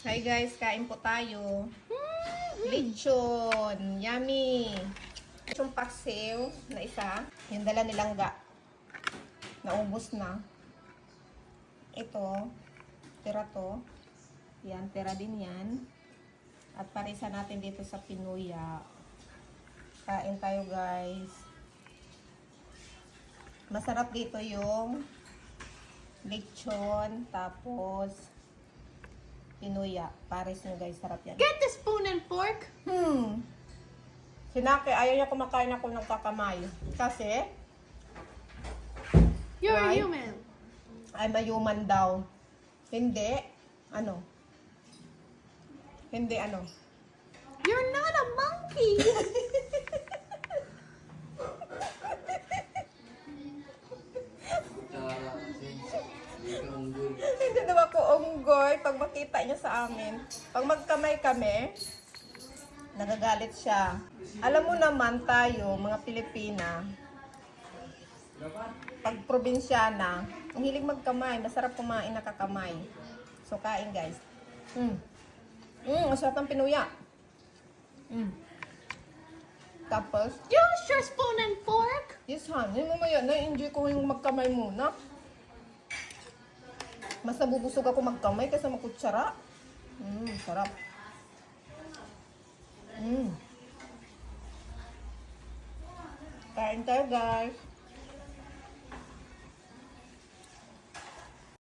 Hi guys, kain po tayo. Lechon. Yummy. Lechon paksiw na isa. Yung dala nilang naubos na. Ito. Tira to. Yan, tira din yan. At parisa natin dito sa pinuya. Kain tayo guys. Masarap dito yung lechon. Tapos pinuya. Pares nyo guys, sarap yan. Get the spoon and fork. Sinaki, ayaw niya kumakain ako ng kakamay. Kasi, You're a Right? human. I'm a human daw. Hindi. Ano? Hindi ano? You're not a monkey. Hindi daw ako unggoy pag makita niya sa amin. Pag magkamay kami, nagagalit siya. Alam mo naman tayo, mga Pilipina, pag probinsyana, ang hilig magkamay, masarap kumain nakakamay. So, kain guys. Masarap ang pinuya. Tapos, Use your spoon and fork. yes, honey, mamaya na-enjoy ko yung magkamay muna. Mas nabubusog ako magkamay kaysa magkutsara. Sarap. Kain tayo, guys.